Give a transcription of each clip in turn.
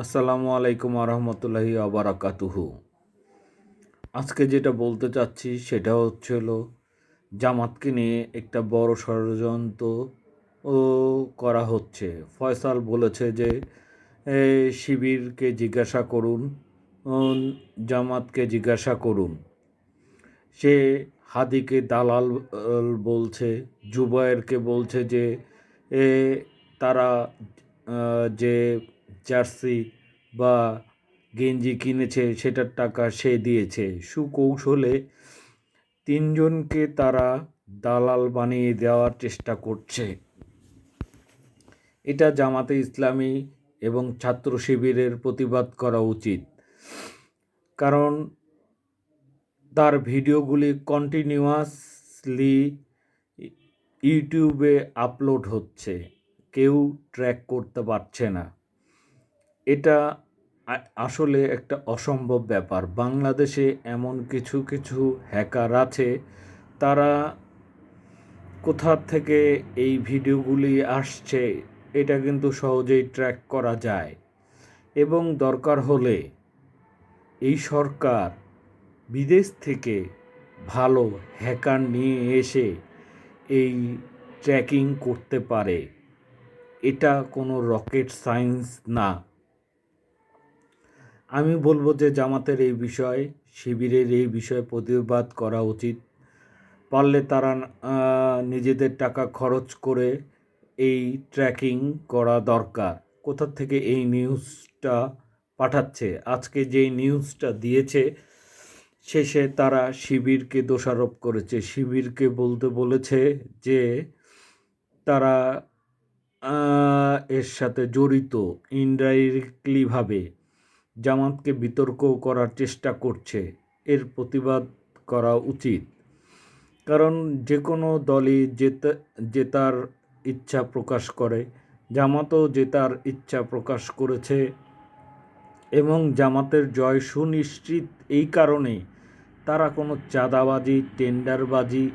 আসসালামু আলাইকুম আরহামতুল্লাহি আবারাকাতুহু। আজকে যেটা বলতে চাচ্ছি সেটা হলো জামাতকে নিয়ে একটা বড় ষড়যন্ত্র ও করা হচ্ছে। ফয়সাল বলেছে যে শিবিরকে জিজ্ঞাসা করুন, জামাতকে জিজ্ঞাসা করুন। সে হাদিকে দালাল বলছে, জুবায়েরকে বলছে যে এ তারা যে জার্সি বা গেঞ্জি কিনেছে সেটার টাকা সে দিয়েছে। সুকৌশলে তিনজনকে তারা দালাল বানিয়ে দেওয়ার চেষ্টা করছে। এটা জামাতে ইসলামী এবং ছাত্র শিবিরের প্রতিবাদ করা উচিত, কারণ তার ভিডিওগুলি কন্টিনিউয়াসলি ইউটিউবে আপলোড হচ্ছে, কেউ ট্র্যাক করতে পারছে না। এটা আসলে একটা অসম্ভব ব্যাপার। বাংলাদেশে এমন কিছু কিছু হ্যাকার আছে, তারা কোথা থেকে এই ভিডিওগুলি আসছে এটা কিন্তু সহজেই ট্র্যাক করা যায়। এবং দরকার হলে এই সরকার বিদেশ থেকে ভালো হ্যাকার নিয়ে এসে এই ট্র্যাকিং করতে পারে। এটা কোনো রকেট সায়েন্স না। আমি বলবো যে জামাতের এই বিষয়ে, শিবিরের এই বিষয়ে প্রতিবাদ করা উচিত। পারলে তারা নিজেদের টাকা খরচ করে এই ট্র্যাকিং করা দরকার। কোথা থেকে এই নিউজটা পাঠাচ্ছে, আজকে যেই নিউজটা দিয়েছে শেষে তারা শিবিরকে দোষারোপ করেছে। শিবিরকে বলতে বলেছে যে তারা এর সাথে জড়িত ইনডাইরেক্টলিভাবে, জামাতকে বিতর্ক করার চেষ্টা করছে। এর প্রতিবাদ করা উচিত, কারণ যে কোনো দলই জেতার ইচ্ছা প্রকাশ করে। জামাতও জেতার ইচ্ছা প্রকাশ করেছে এবং জামাতের জয় সুনিশ্চিত এই কারণে তারা কোনো চাঁদাবাজি, টেন্ডারবাজি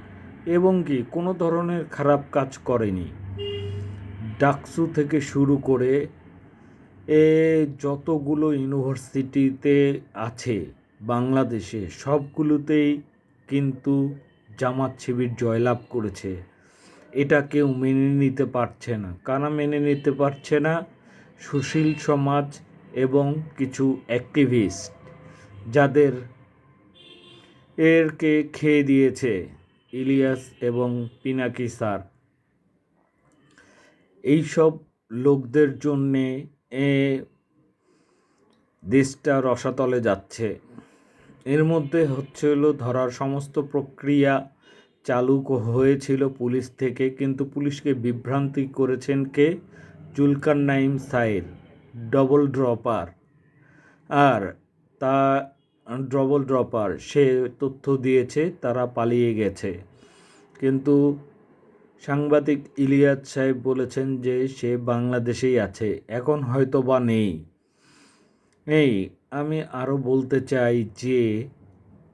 এবং কি কোনো ধরনের খারাপ কাজ করেনি। ডাকসু থেকে শুরু করে যতগুলো ইউনিভার্সিটিতে আছে বাংলাদেশে, সবগুলোতেই কিন্তু জামাত শিবির জয়লাভ করেছে। এটা কেউ মেনে নিতে পারছে না। কারা মেনে নিতে পারছে না? সুশীল সমাজ এবং কিছু অ্যাক্টিভিস্ট, যাদের এরকে খেয়ে দিয়েছে ইলিয়াস এবং পিনাকি স্যার। এইসব লোকদের জন্যে দেশটা রসাতলে যাচ্ছে। এর মধ্যে ধরার সমস্ত প্রক্রিয়া চালু হয়েছিল পুলিশ থেকে, কিন্তু পুলিশকে বিভ্রান্তি করেছেন কে? Zulkarnain Sayer, double dropper. আর তা ডবল ড্রপার সে তথ্য দিয়েছে তারা পালিয়ে গেছে, কিন্তু সাংবাদিক ইলিয়াস সাহেব বলেছেন যে সে বাংলাদেশেই আছে, এখন হয়তো বা নেই। আমি আরও বলতে চাই যে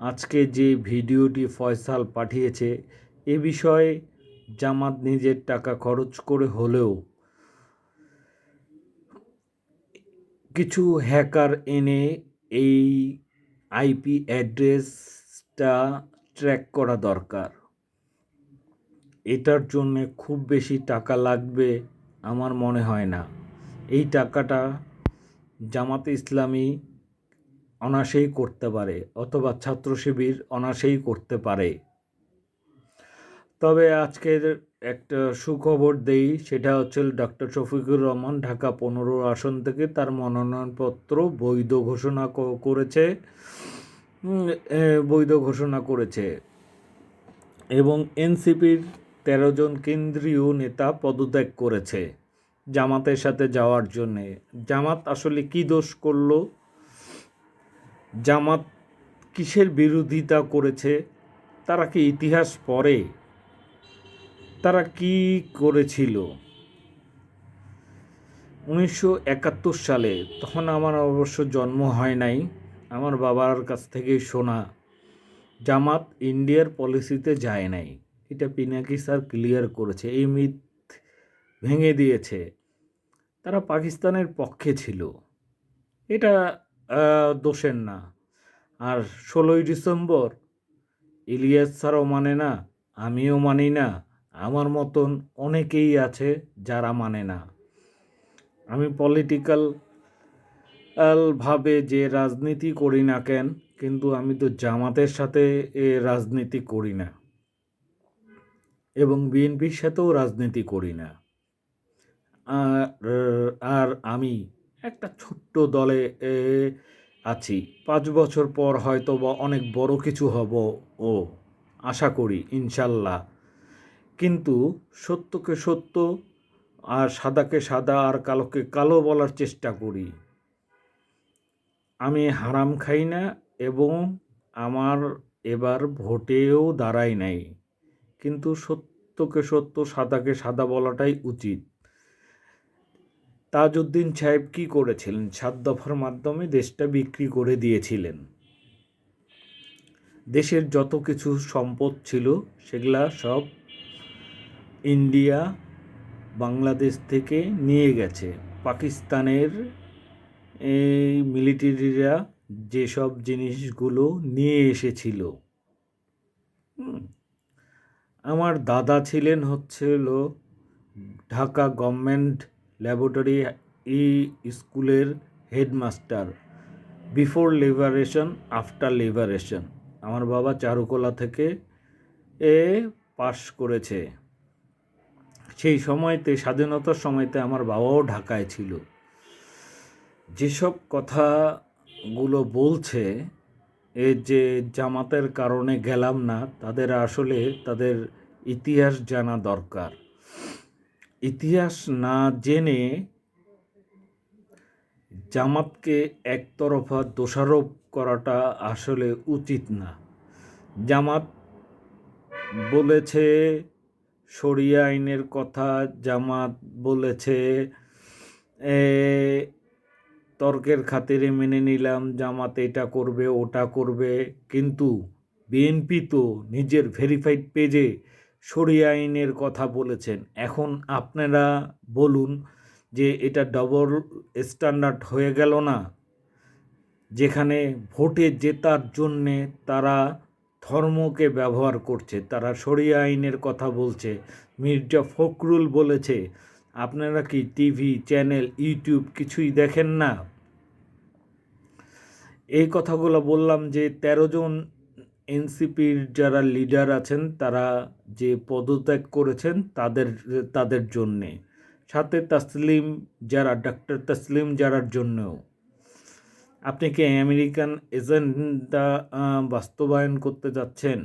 আজকে যে ভিডিওটি ফয়সাল পাঠিয়েছে, এ বিষয়ে জামাত নিজের টাকা খরচ করে হলেও কিছু হ্যাকার এনে এই আইপি অ্যাড্রেসটা ট্র্যাক করা দরকার। এটার জন্যে খুব বেশি টাকা লাগবে আমার মনে হয় না। এই টাকাটা জামাতে ইসলামী অনায়াসেই করতে পারে, অথবা ছাত্র শিবির অনায়াসেই করতে পারে। তবে আজকের একটা সুখবর দেই, সেটা হচ্ছে ডক্টর শফিকুর রহমান ঢাকা 15 আসন থেকে তার মনোনয়নপত্র বৈধ ঘোষণা করেছে এবং এনসিপির 13 জন কেন্দ্রীয় নেতা পদত্যাগ করেছে জামাতের সাথে যাওয়ার জন্যে। জামাত আসলে কি দোষ করলো? জামাত কিসের বিরোধিতা করেছে? তারা কি ইতিহাস পড়ে? তারা কি করেছিল 1971 সালে? তখন আমার অবশ্য জন্ম হয় নাই, আমার বাবার কাছ থেকেই শোনা। জামাত ইন্ডিয়ার পলিসিতে যায় নাই, এটা পিনাকি স্যার ক্লিয়ার করেছে, এই মিথ ভেঙে দিয়েছে। তারা পাকিস্তানের পক্ষে ছিল। এটা দোষের না। আর 16ই ডিসেম্বর ইলিয়াস স্যারও মানে না, আমিও মানি না, আমার মতন অনেকেই আছে যারা মানে না। আমি পলিটিক্যাল ভাবে যে রাজনীতি করি না কেন, কিন্তু আমি তো জামাতের সাথে রাজনীতি করি না এবং বিএনপির সাথেও রাজনীতি করি না। আর আমি একটা ছোট্ট দলে আছি। 5 বছর পর হয়তো বা অনেক বড় কিছু হব, ও আশা করি ইনশাল্লাহ। কিন্তু সত্যকে সত্য আর সাদাকে সাদা আর কালোকে কালো বলার চেষ্টা করি। আমি হারাম খাই না এবং আমার এবার ভোটেও দাঁড়াই নাই, কিন্তু সত্যকে সত্য সাদাকে সাদা বলাটাই উচিত। তাজউদ্দিন সাহেব কী করেছিলেন? 7 দফার মাধ্যমে দেশটা বিক্রি করে দিয়েছিলেন। দেশের যত কিছু সম্পদ ছিল সেগুলা সব ইন্ডিয়া বাংলাদেশ থেকে নিয়ে গেছে। পাকিস্তানের এই মিলিটারিরা যেসব জিনিসগুলো নিয়ে এসেছিল, আমার দাদা ছিলেন ঢাকা গভর্নমেন্ট ল্যাবরেটরি স্কুলের headmaster. Before liberation, after liberation. আমার বাবা চারুকলা থেকে পাশ করেছে। সেই সময়তে, স্বাধীনতার সময়তে আমার বাবাও ঢাকায় ছিল। যেসব কথাগুলো বলছে যে জামাতের কারণে গেলাম না, তাদের আসলে তাদের ইতিহাস জানা দরকার। ইতিহাস না জেনে জামাতকে একতরফা দোষারোপ করাটা আসলে উচিত না। জামাত বলেছে শরিয়া আইনের কথা, জামাত বলেছে তর্কের খাতিরে মেনে নিলাম, জামাত এটা করবে ওটা করবে, কিন্তু বিএনপি তো নিজের ভেরিফাইড পেজে শরিয়া আইনের কথা বলেছেন। এখন আপনারা বলুন যে এটা ডবল স্ট্যান্ডার্ড হয়ে গেল না? যেখানে ভোটে জেতার জন্যে তারা ধর্মকে ব্যবহার করছে, তারা শরিয়া আইনের কথা বলছে। মির্জা ফখরুল বলেছে, আপনারা কি টিভি চ্যানেল ইউটিউব কিছুই দেখেন না? এই কথাগুলো বললাম যে 13 জন এনসিপির যারা লিডার আছেন তারা যে পদত্যাগ করেছেন তাদের জন্যে, সাথে তাসলিম যারা, ডক্টর তাসলিম যারার জন্যও। আপনি কি আমেরিকান এজেন্ডা বাস্তবায়ন করতে যাচ্ছেন?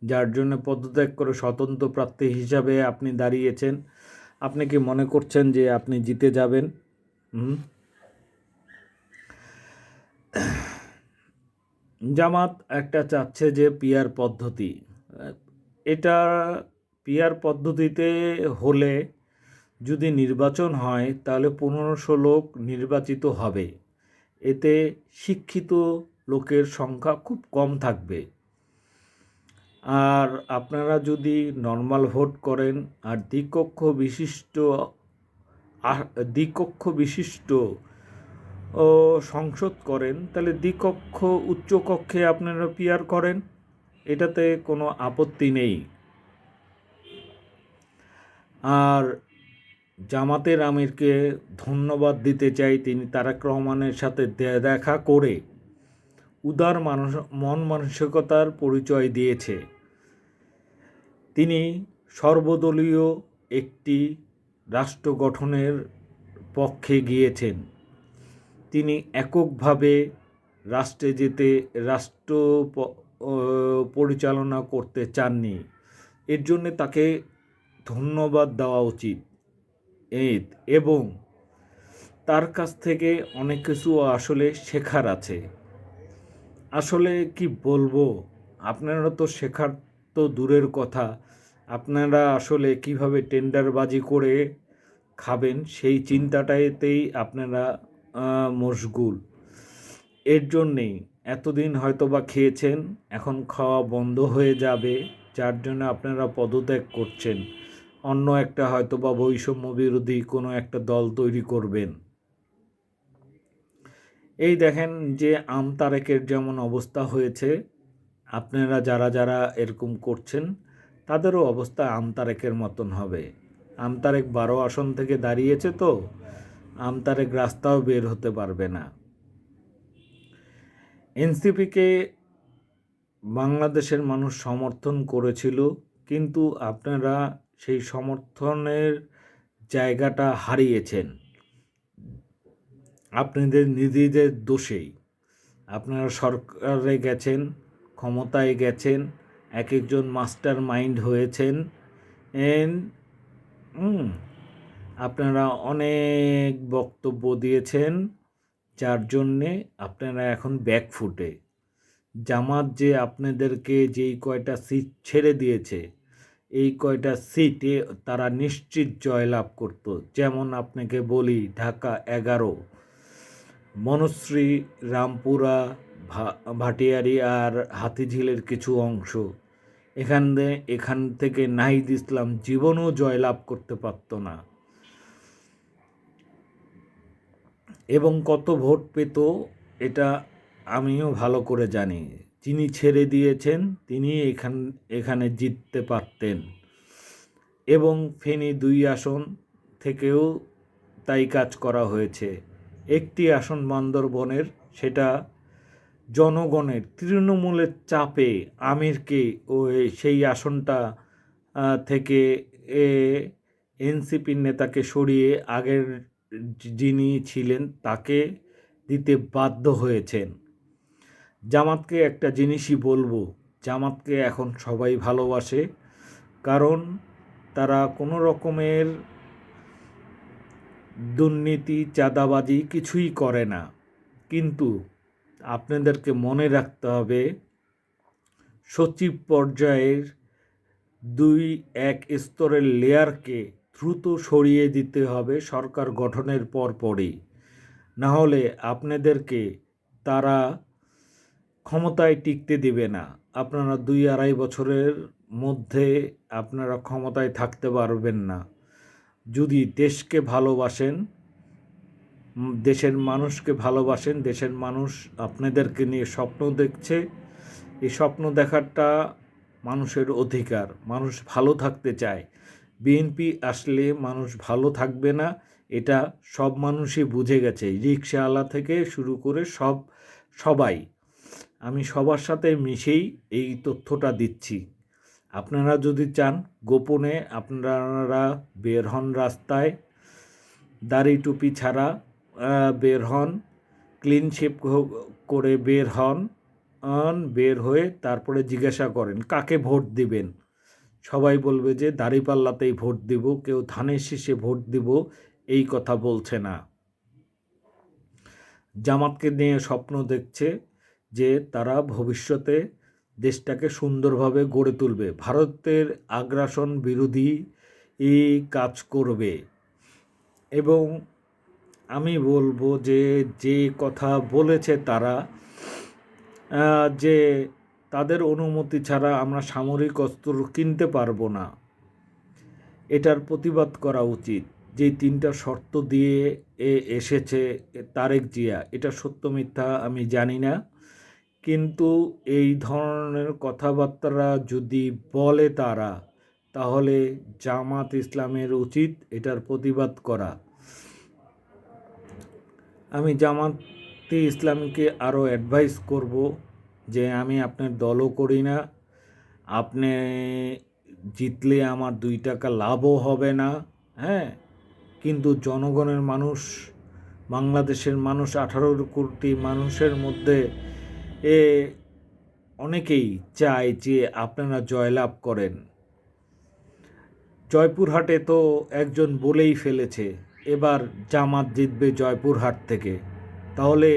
যার জন্য পদত্যাগ করে স্বতন্ত্র প্রার্থী হিসাবে আপনি দাঁড়িয়েছেন। আপনি কি মনে করছেন যে আপনি জিতে যাবেন? জামাত একটা চাচ্ছে যে পিআর পদ্ধতি। এটা পিআর পদ্ধতিতে হলে যদি নির্বাচন হয় তাহলে 1500 লোক নির্বাচিত হবে। এতে শিক্ষিত লোকের সংখ্যা খুব কম থাকবে। আর আপনারা যদি নর্মাল ভোট করেন আর দ্বিকক্ষ বিশিষ্ট ও সংসদ করেন, তাহলে দ্বিকক্ষ উচ্চকক্ষে আপনারা পিআর করেন, এটাতে কোনো আপত্তি নেই। আর জামাতের আমিরকে ধন্যবাদ দিতে চাই, তিনি তারেক রহমানের সাথে দেখা করে উদার মন মানসিকতার পরিচয় দিয়েছে। তিনি সর্বদলীয় একটি রাষ্ট্র গঠনের পক্ষে গিয়েছেন। তিনি এককভাবে রাষ্ট্র পরিচালনা করতে চাননি। এর জন্য তাকে ধন্যবাদ দেওয়া উচিত। এবং তার কাছ থেকে অনেক কিছু আসলে শেখার আছে। আসলে কি বলবো, আপনারা তো শেখার তো দূরের কথা, আপনারা আসলে কিভাবে টেন্ডারবাজি করে খাবেন সেই চিন্তাটাতেই আপনারা মশগুল। এর জন্যেই এতদিন হয়তো বা খেয়েছেন, এখন খাওয়া বন্ধ হয়ে যাবে, যার জন্য আপনারা পদত্যাগ করছেন। অন্য একটা হয়তো বা বৈষম্য বিরোধী কোনো একটা দল তৈরি করবেন। এই দেখেন যে আমতারেকের যেমন অবস্থা হয়েছে, আপনারা যারা যারা এরকম করছেন তাদেরও অবস্থা আমতারেকের মতন হবে। আমতারেক 12 আসন থেকে দাঁড়িয়েছে, তো আমতারেক রাস্তাও বের হতে পারবে না। এনসিপিকে বাংলাদেশের মানুষ সমর্থন করেছিল, কিন্তু আপনারা সেই সমর্থনের জায়গাটা হারিয়েছেন আপনাদের নিজেদের দোষেই। আপনারা সরকারে গেছেন, ক্ষমতায় গেছেন, এক একজন মাস্টার মাইন্ড হয়েছেন, আপনারা অনেক বক্তব্য দিয়েছেন, যার জন্যে আপনারা এখন ব্যাকফুটে। জামাত যে আপনাদেরকে যেই কয়টা সিট ছেড়ে দিয়েছে, এই কয়টা সিটে তারা নিশ্চিত জয়লাভ করত। যেমন আপনাকে বলি, ঢাকা 11, বনশ্রী, রামপুরা, ভাটিয়ারি আর হাতিঝিলের কিছু অংশ, এখান থেকে নাহিদ ইসলাম জীবনও জয়লাভ করতে পারত না। এবং কত ভোট পেত এটা আমিও ভালো করে জানি। যিনি ছেড়ে দিয়েছেন তিনি এখানে জিততে পারতেন। এবং ফেনী 2 আসন থেকেও তাই কাজ করা হয়েছে। একটি আসন বান্দরবনের, সেটা জনগণের তৃণমূলের চাপে আমিরকে সেই আসনটা থেকে এনসিপির নেতাকে সরিয়ে আগের যিনি ছিলেন তাকে দিতে বাধ্য হয়েছেন। জামাতকে একটা জিনিসই বলবো, জামাতকে এখন সবাই ভালোবাসে, কারণ তারা কোনো রকমের দুর্নীতি, চাঁদাবাজি কিছুই করে না। কিন্তু আপনাদেরকে মনে রাখতে হবে, সচিব পর্যায়ের 2-1 স্তরের লেয়ারকে দ্রুত সরিয়ে দিতে হবে সরকার গঠনের পরপরই। না হলে আপনাদেরকে তারা ক্ষমতায় টিকতে দেবে না। আপনারা 2-2.5 বছরের মধ্যে আপনারা ক্ষমতায় থাকতে পারবেন না। যদি দেশকে ভালোবাসেন, দেশের মানুষকে ভালোবাসেন, দেশের মানুষ আপনাদেরকে নিয়ে স্বপ্ন দেখছে, এই স্বপ্ন দেখাটা মানুষের অধিকার। মানুষ ভালো থাকতে চায়। বিএনপি আসলে মানুষ ভালো থাকবে না, এটা সব মানুষই বুঝে গেছে, রিকশাওয়ালা থেকে শুরু করে সবাই। আমি সবার সাথে মিশেই এই তথ্যটা দিচ্ছি। আপনারা যদি চান, গোপনে আপনারা বের হন রাস্তায়, দাড়ি টুপি ছাড়া বের হন, ক্লিন শেপ করে বের হন, বের হয়ে তারপরে জিজ্ঞাসা করেন কাকে ভোট দিবেন। সবাই বলবে যে দাঁড়িপাল্লাতেই ভোট দিব, কেউ ধানের শীষে ভোট দিব এই কথা বলছে না। জামাতকে নিয়ে স্বপ্ন দেখছে যে তারা ভবিষ্যতে দেশটাকে সুন্দরভাবে গড়ে তুলবে, ভারতের আগ্রাসন বিরোধী এই কাজ করবে। এবং আমি বলবো যে কথা বলেছে তারা, যে তাদের অনুমতি ছাড়া আমরা সামরিক অস্ত্র কিনতে পারবো না, এটার প্রতিবাদ করা উচিত। যে 3টা শর্ত দিয়ে এসেছে তারেক জিয়া, এটা সত্য মিথ্যা আমি জানি না, কিন্তু এই ধরনের কথাবার্তা যদি বলে তারা, তাহলে জামাত ইসলামের উচিত এটার প্রতিবাদ করা। আমি জামাতে ইসলামীকে আরও অ্যাডভাইস করব যে আমি আপনার দলও করি না, আপনি জিতলে আমার 2 টাকা লাভও হবে না, হ্যাঁ, কিন্তু জনগণের মানুষ, বাংলাদেশের মানুষ, 18 কোটি মানুষের মধ্যে অনেকেই চায় যে আপনারা জয়লাভ করেন। জয়পুরহাটে তো একজন বলেই ফেলেছে এবার জামাত জিতবে জয়পুরহাট থেকে। তাহলে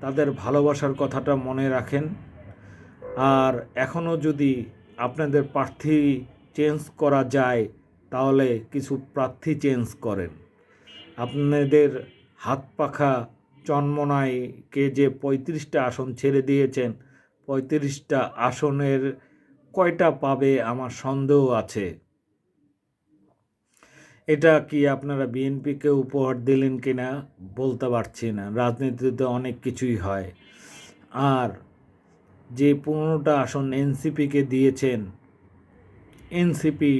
তাদের ভালোবাসার কথাটা মনে রাখেন। আর এখনও যদি আপনাদের প্রার্থী চেঞ্জ করা যায়, তাহলে কিছু প্রার্থী চেঞ্জ করেন। আপনাদের হাত পাখা চন্মনাইকে যে 35টা আসন ছেড়ে দিয়েছেন, 35টা আসনের কয়টা পাবে আমার সন্দেহ আছে। এটা কি আপনারা বিএনপিকে উপহার দিলেন কিনা বলতে পারছি না, রাজনীতিতে অনেক কিছুই হয়। আর যে 15টা আসন এনসিপিকে দিয়েছেন, এনসিপি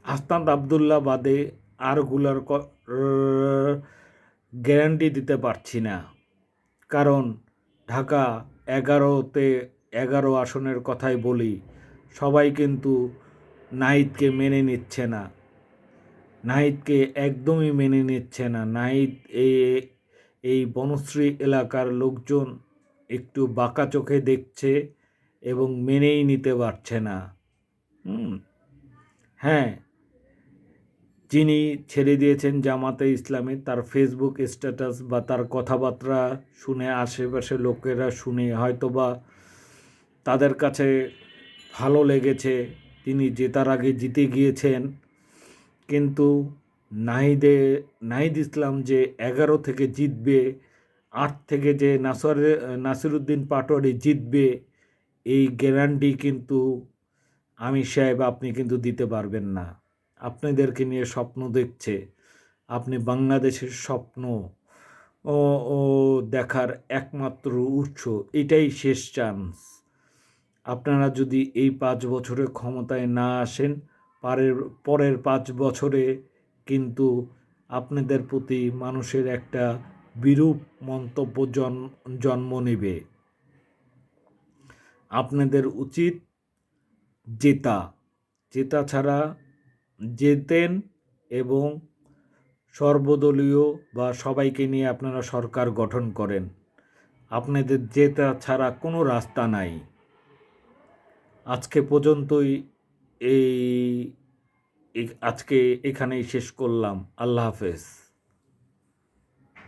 হাসনাত আবদুল্লাহ বাদে আরগুলার গ্যারান্টি দিতে পারছি না। কারণ ঢাকা 11তে 11 আসনের কথাই বলি, সবাই কিন্তু নাহিদকে মেনে নিচ্ছে না, নাহিদকে একদমই মেনে নিচ্ছে না। নাহিদ এই বনশ্রী এলাকার লোকজন একটু বাঁকা চোখে দেখছে এবং মেনেই নিতে পারছে না। হ্যাঁ, যিনি ছেড়ে দিয়েছেন জামাতে ইসলামী, তার ফেসবুক স্ট্যাটাস বা তার কথাবার্তা শুনে আশেপাশে লোকেরা শুনে হয়তোবা তাদের কাছে ভালো লেগেছে, তিনি জেতার আগে জিতে গিয়েছেন। কিন্তু নাহিদ ইসলাম যে 11 থেকে জিতবে, 8 থেকে যে নাসিরুদ্দিন পাটোয়ারি জিতবে, এই গ্যারান্টি কিন্তু আমির সাহেব আপনি কিন্তু দিতে পারবেন না। আপনাদেরকে নিয়ে স্বপ্ন দেখছে, আপনি বাংলাদেশের স্বপ্ন ও ও দেখার একমাত্র উৎস, এটাই শেষ চান্স। আপনারা যদি এই 5 বছরে ক্ষমতায় না আসেন, পরের 5 বছরে কিন্তু আপনাদের প্রতি মানুষের একটা বিরূপ মন্তব্য জন্ম নেবে। আপনাদের উচিত জেতা ছাড়া জেতেন এবং সর্বদলীয় বা সবাইকে নিয়ে আপনারা সরকার গঠন করেন। আপনাদের জেতা ছাড়া কোনো রাস্তা নাই। আজকে পর্যন্তই আজকে এখানেই শেষ করলাম। আল্লাহ হাফেজ।